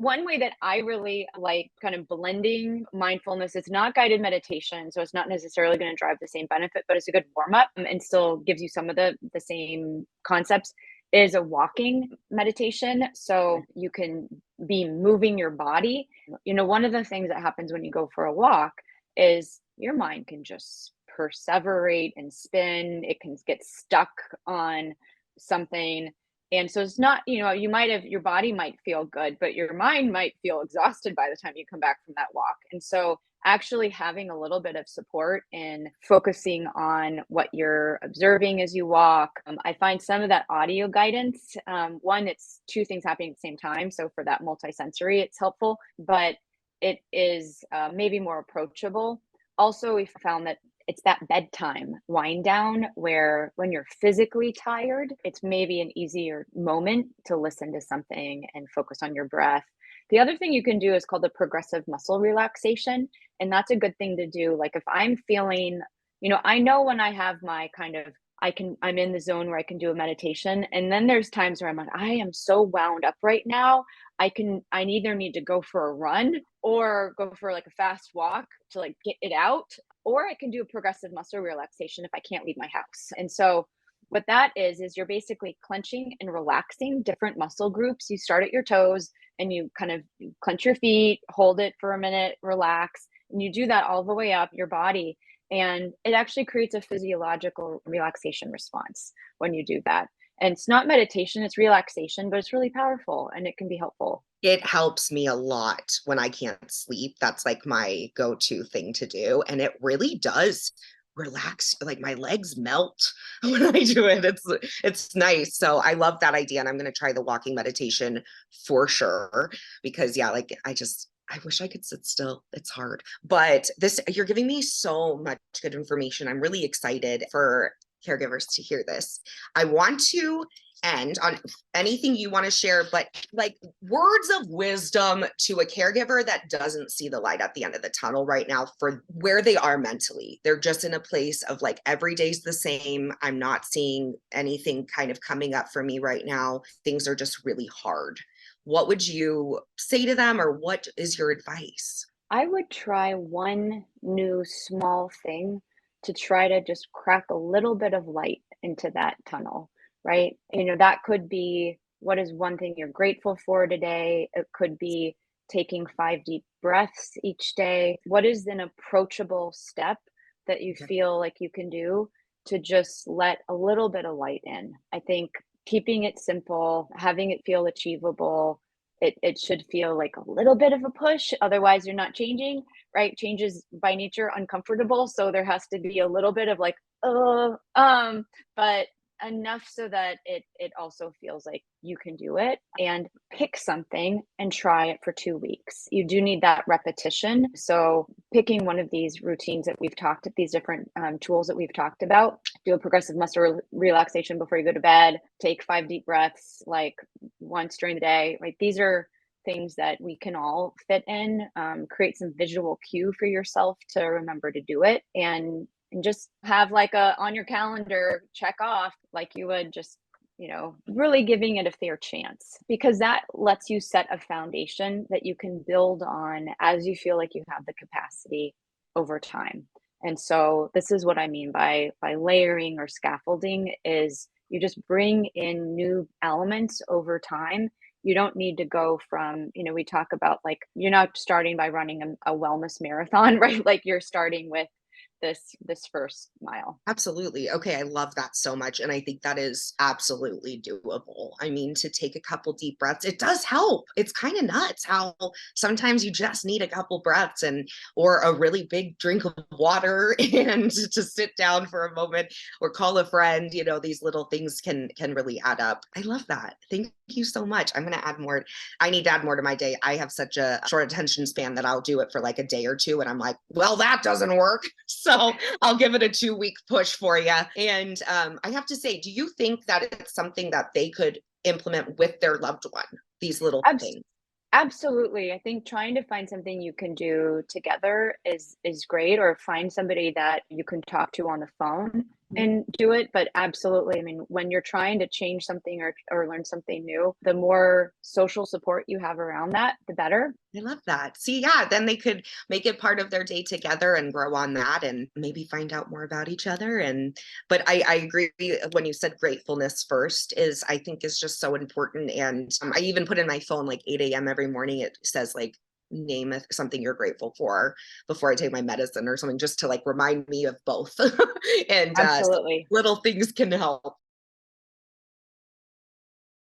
One way that I really like kind of blending mindfulness, it's not guided meditation, so it's not necessarily going to drive the same benefit, but it's a good warm up and still gives you some of the same concepts, is a walking meditation. So you can be moving your body. One of the things that happens when you go for a walk is your mind can just perseverate and spin. It can get stuck on something. And so it's not, your body might feel good, but your mind might feel exhausted by the time you come back from that walk. And so actually having a little bit of support and focusing on what you're observing as you walk. I find some of that audio guidance, one, it's two things happening at the same time. So for that multisensory, it's helpful, but it is maybe more approachable. Also, we found that it's that bedtime wind down where when you're physically tired, it's maybe an easier moment to listen to something and focus on your breath. The other thing you can do is called the progressive muscle relaxation. And that's a good thing to do. Like if I'm feeling, I know when I have my kind of, I'm in the zone where I can do a meditation. And then there's times where I'm like, I am so wound up right now. I either need to go for a run or go for like a fast walk to like get it out, or I can do a progressive muscle relaxation if I can't leave my house. And so what that is you're basically clenching and relaxing different muscle groups. You start at your toes and you kind of clench your feet, hold it for a minute, relax, and you do that all the way up your body. And it actually creates a physiological relaxation response when you do that. And it's not meditation, it's relaxation, but it's really powerful and it can be helpful. It helps me a lot when I can't sleep. That's like my go-to thing to do. And it really does relax. Like my legs melt when I do it. It's nice. So I love that idea. And I'm going to try the walking meditation for sure. Because yeah, like I wish I could sit still. It's hard. But you're giving me so much good information. I'm really excited for caregivers to hear this. I want to end on anything you want to share, but like words of wisdom to a caregiver that doesn't see the light at the end of the tunnel right now for where they are mentally. They're just in a place of like, every day's the same. I'm not seeing anything kind of coming up for me right now. Things are just really hard. What would you say to them, or what is your advice? I would try one new small thing to try to just crack a little bit of light into that tunnel, right? That could be, what is one thing you're grateful for today? It could be taking 5 deep breaths each day. What is an approachable step that you feel like you can do to just let a little bit of light in? I think keeping it simple, having it feel achievable, it should feel like a little bit of a push. Otherwise, you're not changing, right? Change is by nature uncomfortable. So there has to be a little bit of like, but enough so that it also feels like you can do it. And pick something and try it for 2 weeks. You do need that repetition. So picking one of these routines that we've talked, these different tools that we've talked about, do a progressive muscle relaxation before you go to bed, take 5 deep breaths like once during the day. Right, these are things that we can all fit in. Create some visual cue for yourself to remember to do it, and just have like a on your calendar check off like you would just, really giving it a fair chance, because that lets you set a foundation that you can build on as you feel like you have the capacity over time. And so this is what I mean by layering or scaffolding, is you just bring in new elements over time. You don't need to go from, we talk about like, you're not starting by running a wellness marathon, right? Like you're starting with this first mile. Absolutely. Okay, I love that so much. And I think that is absolutely doable. I mean, to take a couple deep breaths, it does help. It's kind of nuts how sometimes you just need a couple breaths or a really big drink of water and to sit down for a moment or call a friend. These little things can really add up. I love that. Thank you so much. I'm going to add more. I need to add more to my day. I have such a short attention span that I'll do it for like a day or two. And I'm like, well, that doesn't work. So I'll give it a 2-week push for you. And I have to say, do you think that it's something that they could implement with their loved one, these little things? Absolutely. I think trying to find something you can do together is great, or find somebody that you can talk to on the phone and do it. But absolutely, I mean, when you're trying to change something or learn something new, the more social support you have around that, the better. I love that. See, yeah, then they could make it part of their day together and grow on that and maybe find out more about each other. And, but I agree when you said gratefulness first is, I think is just so important. And I even put in my phone like 8 a.m. every morning, it says like, name something you're grateful for before I take my medicine or something, just to like remind me of both. And Absolutely. little things can help.